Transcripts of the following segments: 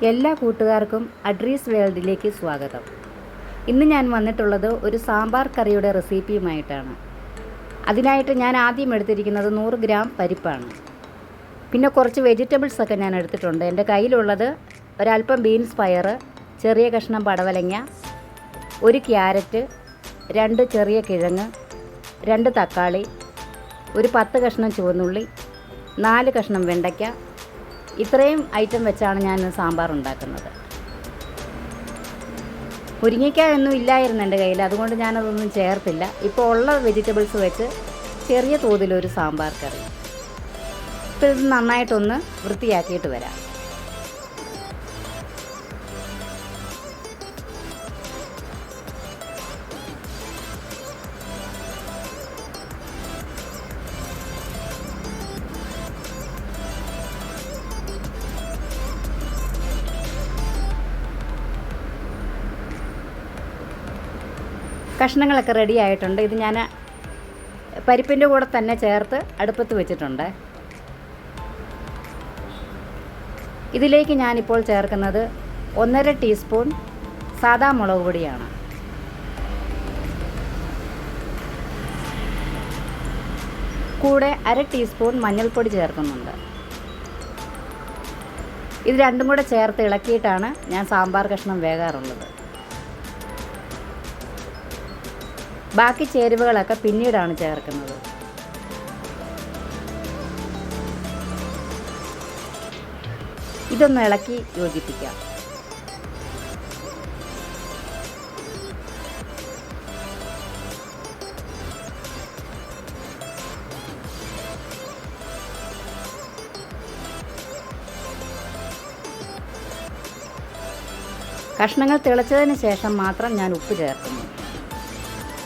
എല്ലാ കൂട്ടുകാർക്കും അഡ്രീസ് വേൾഡിലേക്ക് സ്വാഗതം. ഇന്ന് ഞാൻ വന്നിട്ടുള്ളത് ഒരു സാമ്പാർ കറിയുടെ റെസിപ്പിയുമായിട്ടാണ്. അതിനായിട്ട് ഞാൻ ആദ്യം എടുത്തിരിക്കുന്നത് 100 ഗ്രാം പരിപ്പാണ്. പിന്നെ കുറച്ച് വെജിറ്റബിൾസൊക്കെ ഞാൻ എടുത്തിട്ടുണ്ട്. എൻ്റെ കയ്യിലുള്ളത് ഒരല്പം ബീൻസ് പയർ, ചെറിയ കഷ്ണം പടവലങ്ങ, 1 ക്യാരറ്റ്, 2 ചെറിയ കിഴങ്ങ്, 2 തക്കാളി, ഒരു 10 കഷ്ണം ചുവന്നുള്ളി, 4 കഷ്ണം വെണ്ടയ്ക്ക. ഇത്രയും ഐറ്റം വെച്ചാണ് ഞാൻ സാമ്പാർ ഉണ്ടാക്കുന്നത്. മുരിങ്ങയ്ക്ക ഒന്നും ഇല്ലായിരുന്നു എൻ്റെ കയ്യിൽ, അതുകൊണ്ട് ഞാനതൊന്നും ചേർത്തില്ല. ഇപ്പോൾ ഉള്ള വെജിറ്റബിൾസ് വെച്ച് ചെറിയ തോതിലൊരു സാമ്പാർ കറി. ഇപ്പോൾ ഇത് നന്നായിട്ടൊന്ന് വൃത്തിയാക്കിയിട്ട് വരാം. കഷ്ണങ്ങളൊക്കെ റെഡി ആയിട്ടുണ്ട്. ഇത് ഞാൻ പരിപ്പിൻ്റെ കൂടെ തന്നെ ചേർത്ത് അടുപ്പത്ത് വെച്ചിട്ടുണ്ട്. ഇതിലേക്ക് ഞാനിപ്പോൾ ചേർക്കുന്നത് 1.5 ടീസ്പൂൺ സാദാ മുളക് പൊടിയാണ്. കൂടെ 1/2 ടീസ്പൂൺ മഞ്ഞൾപ്പൊടി ചേർക്കുന്നുണ്ട്. ഇത് രണ്ടും കൂടെ ചേർത്ത് ഇളക്കിയിട്ടാണ് ഞാൻ സാമ്പാർ കഷ്ണം വേകാറുള്ളത്. ബാക്കി ചേരുവകളൊക്കെ പിന്നീടാണ് ചേർക്കുന്നത്. ഇതൊന്ന് ഇളക്കി യോജിപ്പിക്കാം. കഷ്ണങ്ങൾ തിളച്ചതിന് ശേഷം മാത്രം ഞാൻ ഉപ്പ് ചേർക്കുന്നു.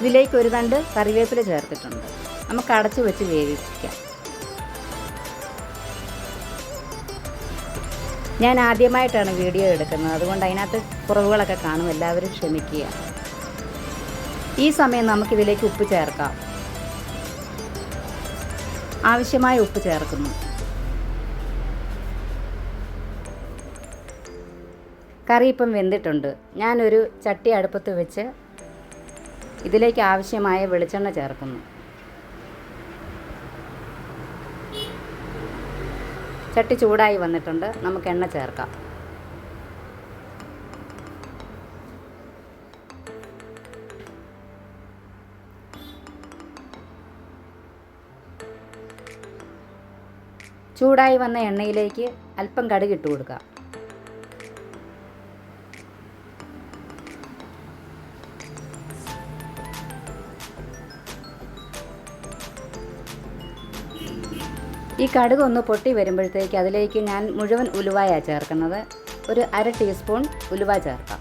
ഇതിലേക്ക് ഒരു തണ്ട് കറിവേപ്പില ചേർത്തിട്ടുണ്ട്. നമുക്ക് അടച്ചു വെച്ച് വേവിക്കാം. ഞാൻ ആദ്യമായിട്ടാണ് വീഡിയോ എടുക്കുന്നത്, അതുകൊണ്ട് അതിനകത്ത് കുറവുകളൊക്കെ കാണും. എല്ലാവരും ക്ഷമിക്കുക. ഈ സമയം നമുക്കിതിലേക്ക് ഉപ്പ് ചേർക്കാം. ആവശ്യമായ ഉപ്പ് ചേർക്കുന്നു. കറി ഇപ്പം വെന്തിട്ടുണ്ട്. ഞാനൊരു ചട്ടി അടുപ്പത്ത് വെച്ച് ഇതിലേക്ക് ആവശ്യമായ വെളിച്ചെണ്ണ ചേർക്കുന്നു. ചട്ടി ചൂടായി വന്നിട്ടുണ്ട്. നമുക്ക് എണ്ണ ചേർക്കാം. ചൂടായി വന്ന എണ്ണയിലേക്ക് അല്പം കടുക് ഇട്ട് കൊടുക്കാം. ഈ കടുക് ഒന്ന് പൊട്ടി വരുമ്പോഴത്തേക്ക് അതിലേക്ക് ഞാൻ മുഴുവൻ ഉലുവയാണ് ചേർക്കുന്നത്. ഒരു 1/2 ടീസ്പൂൺ ഉലുവ ചേർക്കാം.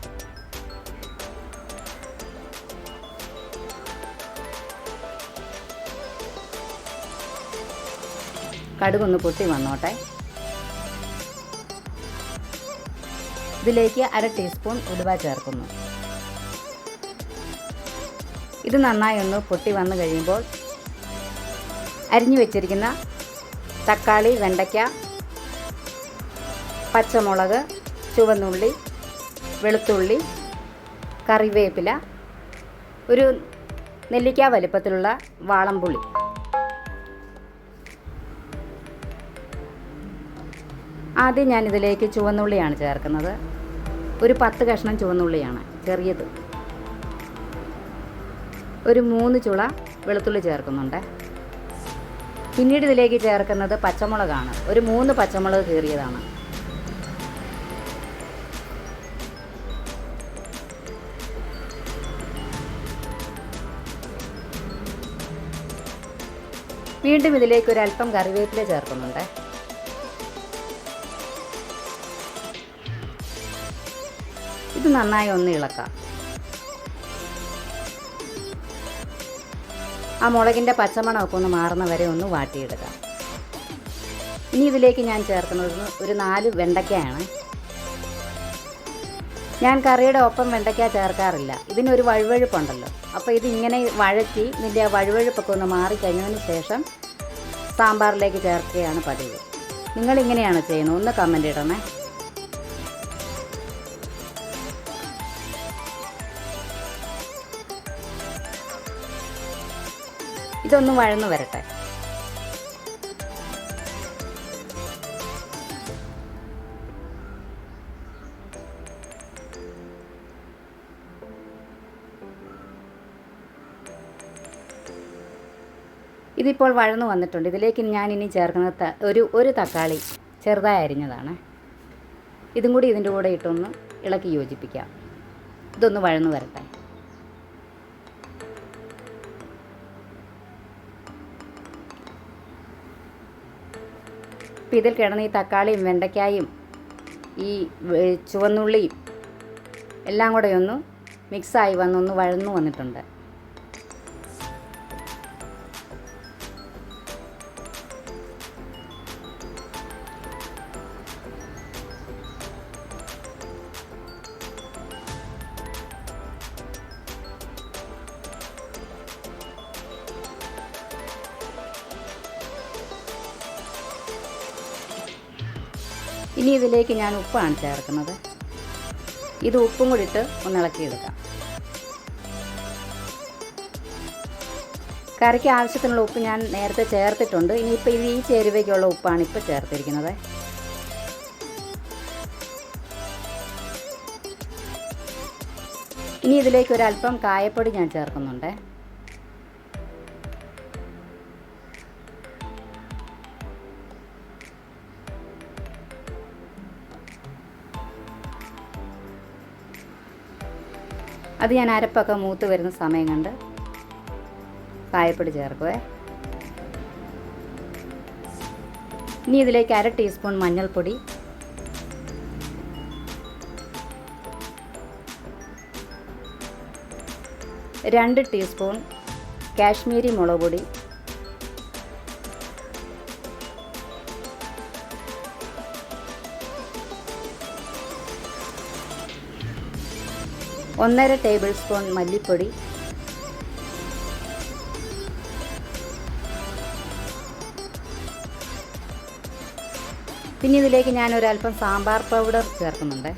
കടുകൊന്ന് പൊട്ടി വന്നോട്ടെ. ഇതിലേക്ക് 1/2 ടീസ്പൂൺ ഉലുവ ചേർക്കുന്നു. ഇത് നന്നായി ഒന്ന് പൊട്ടി വന്നു കഴിയുമ്പോൾ അരിഞ്ഞു വെച്ചിരിക്കുന്ന തക്കാളി, വെണ്ടയ്ക്ക, പച്ചമുളക്, ചുവന്നുള്ളി, വെളുത്തുള്ളി, കറിവേപ്പില, ഒരു നെല്ലിക്ക വലിപ്പത്തിലുള്ള വാളംപുളി, ആദ്യം ഞാനിതിലേക്ക് ചുവന്നുള്ളിയാണ് ചേർക്കുന്നത്. ഒരു 10 കഷ്ണം ചുവന്നുള്ളിയാണ്, ചെറിയത്. ഒരു 3 ചുള വെളുത്തുള്ളി ചേർക്കുന്നുണ്ട്. പിന്നീട് ഇതിലേക്ക് ചേർക്കുന്നത് പച്ചമുളകാണ്. ഒരു 3 പച്ചമുളക് കീറിയതാണ്. വീണ്ടും ഇതിലേക്ക് ഒരു അല്പം കറിവേപ്പില ചേർക്കുന്നുണ്ട്. ഇത് നന്നായി ഒന്ന് ഇളക്കാം. ആ മുളകിൻ്റെ പച്ചമണമൊക്കെ ഒന്ന് മാറുന്ന വരെ ഒന്ന് വാട്ടിയെടുക്കാം. ഇനി ഇതിലേക്ക് ഞാൻ ചേർക്കുന്നത് ഒരു 4 വെണ്ടയ്ക്കയാണ്. ഞാൻ കറിയുടെ ഒപ്പം വെണ്ടയ്ക്ക ചേർക്കാറില്ല. ഇതിനൊരു വഴുവഴുപ്പുണ്ടല്ലോ. അപ്പോൾ ഇതിങ്ങനെ വഴറ്റി ഇതിൻ്റെ ആ വഴുവഴുപ്പൊക്കെ ഒന്ന് മാറിക്കഴിഞ്ഞതിന് ശേഷം സാമ്പാറിലേക്ക് ചേർക്കുകയാണ് പതിവ്. നിങ്ങളിങ്ങനെയാണോ ചെയ്യുന്നത്? ഒന്ന് കമൻ്റ് ഇടണേ. ഇതൊന്ന് വഴന്ന് വരട്ടെ. ഇതിപ്പോൾ വഴന്നു വന്നിട്ടുണ്ട്. ഇതിലേക്ക് ഞാൻ ഇനി ചേർക്കുന്നത് ഒരു തക്കാളി ചെറുതായി അരിഞ്ഞതാണ്. ഇതും കൂടി ഇതിൻ്റെ കൂടെ ഇട്ടൊന്ന് ഇളക്കി യോജിപ്പിക്കാം. ഇതൊന്ന് വഴന്നു വരട്ടെ. ഇപ്പം ഇതിൽ കിടന്ന് ഈ തക്കാളിയും വെണ്ടയ്ക്കായും ഈ ചുവന്നുള്ളിയും എല്ലാം കൂടെ ഒന്ന് മിക്സായി വന്നൊന്ന് വഴന്നു വന്നിട്ടുണ്ട്. ഇനി ഇതിലേക്ക് ഞാൻ ഉപ്പാണ് ചേർക്കുന്നത്. ഇത് ഉപ്പും കൂടി ഇട്ട് ഒന്ന് ഇളക്കിയെടുക്കാം. കറിക്ക് ആവശ്യത്തിനുള്ള ഉപ്പ് ഞാൻ നേരത്തെ ചേർത്തിട്ടുണ്ട്. ഇനിയിപ്പോൾ ഈ ചേരുവയ്ക്കുള്ള ഉപ്പാണ് ഇപ്പോൾ ചേർത്തിരിക്കുന്നത്. ഇനി ഇതിലേക്ക് ഒരല്പം കായപ്പൊടി ഞാൻ ചേർക്കുന്നുണ്ട്. അത് ഞാൻ അരപ്പൊക്കെ മൂത്ത് വരുന്ന സമയം കണ്ട് കായപ്പൊടി ചേർക്കുവേ. ഇനി ഇതിലേക്ക് 1/2 ടീസ്പൂൺ മഞ്ഞൾപ്പൊടി, 2 ടീസ്പൂൺ കാശ്മീരി മുളക് പൊടി, 1/2 ടേബിൾ സ്പൂൺ മല്ലിപ്പൊടി, പിന്നെ ഇതിലേക്ക് ഞാൻ ഒരല്പം സാമ്പാർ പൗഡർ ചേർക്കുന്നുണ്ട്.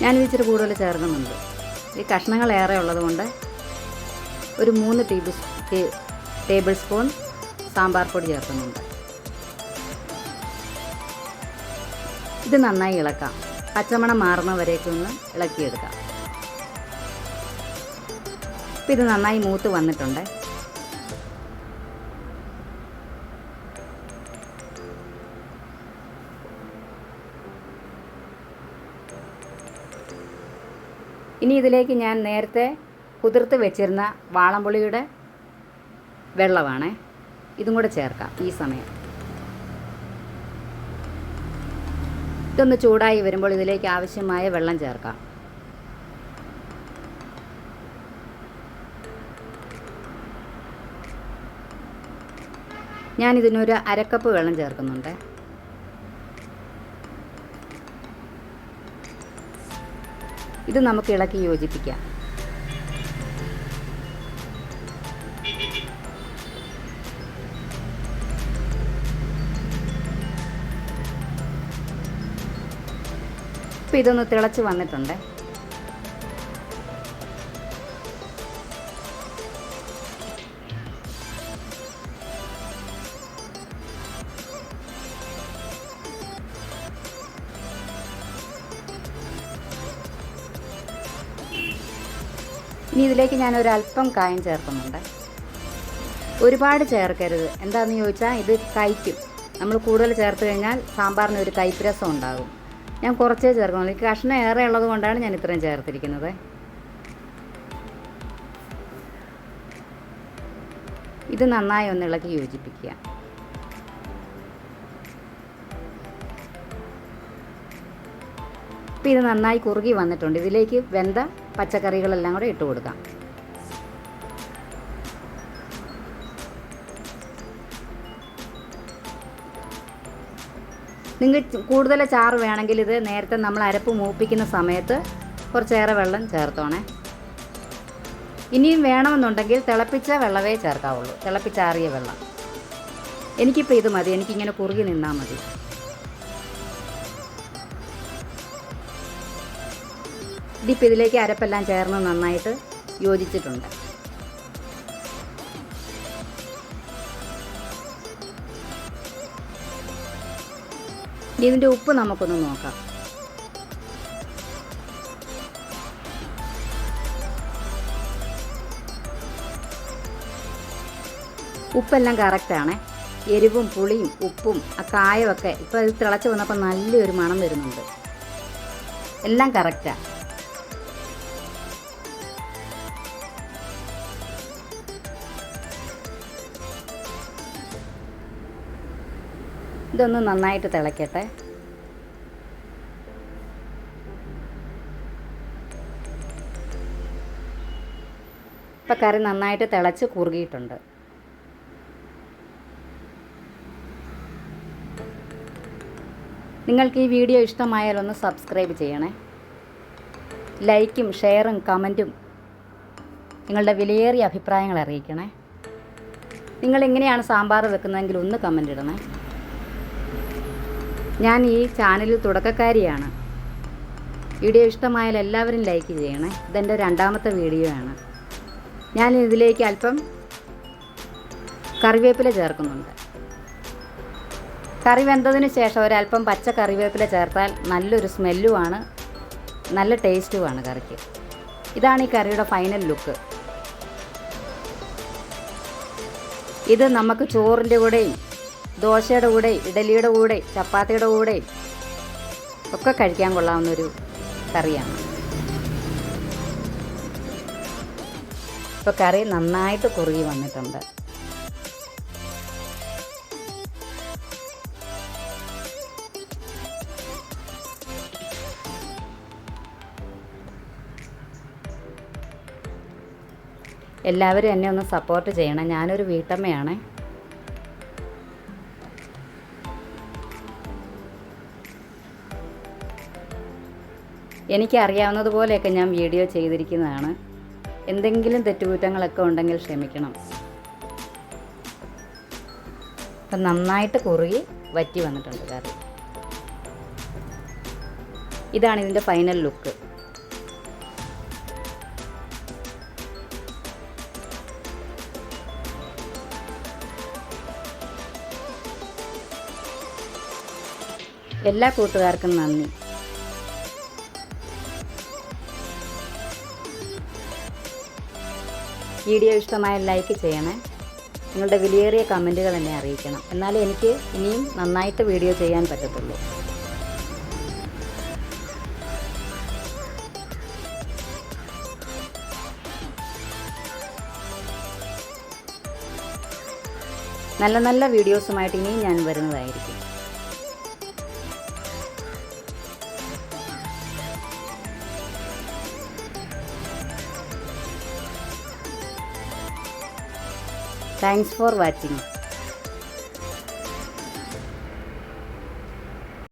ഞാനിത് ഇച്ചിരി കൂടുതൽ ചേർക്കുന്നുണ്ട്. ഈ കഷ്ണങ്ങൾ ഏറെ ഉള്ളതുകൊണ്ട് ഒരു 3 ടേബിൾ സ്പൂൺ സാമ്പാർ പൊടി ചേർക്കുന്നുണ്ട്. ഇത് നന്നായി ഇളക്കാം. പച്ചമണം മാറുന്ന വരേക്കൊന്ന് ഇളക്കിയെടുക്കാം. ഇപ്പം ഇത് നന്നായി മൂത്ത് വന്നിട്ടുണ്ട്. ഇനി ഇതിലേക്ക് ഞാൻ നേരത്തെ കുതിർത്ത് വെച്ചിരുന്ന വാളംപുളിയുടെ വെള്ളമാണ്. ഇതും കൂടെ ചേർക്കാം ഈ സമയം. ഇതൊന്ന് ചൂടായി വരുമ്പോൾ ഇതിലേക്ക് ആവശ്യമായ വെള്ളം ചേർക്കാം. ഞാനിതിനൊരു 1/2 കപ്പ് വെള്ളം ചേർക്കുന്നുണ്ട്. ഇത് നമുക്ക് ഇളക്കി യോജിപ്പിക്കാം. ഇപ്പം ഇതൊന്ന് തിളച്ച് വന്നിട്ടുണ്ട്. ഇനി ഇതിലേക്ക് ഞാൻ ഒരല്പം കായം ചേർക്കുന്നുണ്ട്. ഒരുപാട് ചേർക്കരുത്. എന്താണെന്ന് ചോദിച്ചാൽ ഇത് കയ്ക്കും. നമ്മൾ കൂടുതൽ ചേർത്ത് കഴിഞ്ഞാൽ സാമ്പാറിന് ഒരു കയ്പ്പ് രസം ഉണ്ടാകും. ഞാൻ കുറച്ചേ ചേർക്കുന്നുള്ളൂ. ഈ കഷ്ണം ഏറെ ഉള്ളത് കൊണ്ടാണ് ഞാൻ ഇത്രയും ചേർത്തിരിക്കുന്നത്. ഇത് നന്നായി ഒന്ന് ഇളക്കി യോജിപ്പിക്കുക. ഇപ്പം ഇത് നന്നായി കുറുകി വന്നിട്ടുണ്ട്. ഇതിലേക്ക് വെന്ത പച്ചക്കറികളെല്ലാം കൂടെ ഇട്ട് കൊടുക്കാം. നിങ്ങൾക്ക് കൂടുതൽ ചാറ് വേണമെങ്കിൽ ഇത് നേരത്തെ നമ്മൾ അരപ്പ് മൂപ്പിക്കുന്ന സമയത്ത് കുറച്ചേറെ വെള്ളം ചേർത്തോണേ. ഇനിയും വേണമെന്നുണ്ടെങ്കിൽ തിളപ്പിച്ച വെള്ളമേ ചേർക്കാവുള്ളൂ, തിളപ്പിച്ചാറിയ വെള്ളം. എനിക്കിപ്പോൾ ഇത് മതി, എനിക്കിങ്ങനെ കുറുകി നിന്നാൽ മതി. ഇതിപ്പോൾ ഇതിലേക്ക് അരപ്പെല്ലാം ചേർന്ന് നന്നായിട്ട് യോജിച്ചിട്ടുണ്ട്. ഇനി ഇതിൻ്റെ ഉപ്പ് നമുക്കൊന്ന് നോക്കാം. ഉപ്പെല്ലാം കറക്റ്റാണ്. എരിവും പുളിയും ഉപ്പും ആ കായമൊക്കെ ഇപ്പോൾ ഇത് തിളച്ച് വന്നപ്പോൾ നല്ലൊരു മണം വരുന്നുണ്ട്. എല്ലാം കറക്റ്റാണ്. ഇതൊന്ന് നന്നായിട്ട് തിളയ്ക്കട്ടെ. ഇപ്പം കറി നന്നായിട്ട് തിളച്ച് കുറുകിയിട്ടുണ്ട്. നിങ്ങൾക്ക് ഈ വീഡിയോ ഇഷ്ടമായാൽ ഒന്ന് സബ്സ്ക്രൈബ് ചെയ്യണേ. ലൈക്കും ഷെയറും കമൻറ്റും നിങ്ങളുടെ വിലയേറിയ അഭിപ്രായങ്ങൾ അറിയിക്കണേ. നിങ്ങളെങ്ങനെയാണ് സാമ്പാർ വെക്കുന്നതെങ്കിൽ ഒന്ന് കമൻ്റ് ഇടണേ. ഞാൻ ഈ ചാനലിൽ തുടക്കക്കാരിയാണ്. വീഡിയോ ഇഷ്ടമായാൽ എല്ലാവരും ലൈക്ക് ചെയ്യണേ. ഇതെൻ്റെ രണ്ടാമത്തെ വീഡിയോ ആണ്. ഞാൻ ഇതിലേക്ക് അല്പം കറിവേപ്പില ചേർക്കുന്നുണ്ട്. കറി വെന്തതിന് ശേഷം ഒരല്പം പച്ച കറിവേപ്പില ചേർത്താൽ നല്ലൊരു സ്മെല്ലുമാണ്, നല്ല ടേസ്റ്റുമാണ് കറിക്ക്. ഇതാണ് ഈ കറിയുടെ ഫൈനൽ ലുക്ക്. ഇത് നമുക്ക് ചോറിൻ്റെ കൂടെയും ദോശയുടെ കൂടെയും ഇഡലിയുടെ കൂടെയും ചപ്പാത്തിയുടെ കൂടെയും ഒക്കെ കഴിക്കാൻ കൊള്ളാവുന്നൊരു കറിയാണ്. ഇപ്പോൾ കറി നന്നായിട്ട് കുറുകി വന്നിട്ടുണ്ട്. എല്ലാവരും എന്നെ ഒന്ന് സപ്പോർട്ട് ചെയ്യണം. ഞാനൊരു വീട്ടമ്മയാണ്. എനിക്കറിയാവുന്നതുപോലെയൊക്കെ ഞാൻ വീഡിയോ ചെയ്തിരിക്കുന്നതാണ്. എന്തെങ്കിലും തെറ്റുകുറ്റങ്ങളൊക്കെ ഉണ്ടെങ്കിൽ ക്ഷമിക്കണം. അപ്പം നന്നായിട്ട് കുറുകി വറ്റി വന്നിട്ടുണ്ട് കറി. ഇതാണ് ഇതിൻ്റെ ഫൈനൽ ലുക്ക്. എല്ലാ കൂട്ടുകാർക്കും നന്ദി. വീഡിയോ ഇഷ്ടമായ ലൈക്ക് ചെയ്യണേ. നിങ്ങളുടെ വിലയേറിയ കമൻറ്റുകൾ എന്നെ അറിയിക്കണം. എന്നാലേ എനിക്ക് ഇനിയും നന്നായിട്ട് വീഡിയോ ചെയ്യാൻ പറ്റത്തുള്ളൂ. നല്ല നല്ല വീഡിയോസുമായിട്ട് ഇനിയും ഞാൻ വരുന്നതായിരിക്കും. Thanks for watching.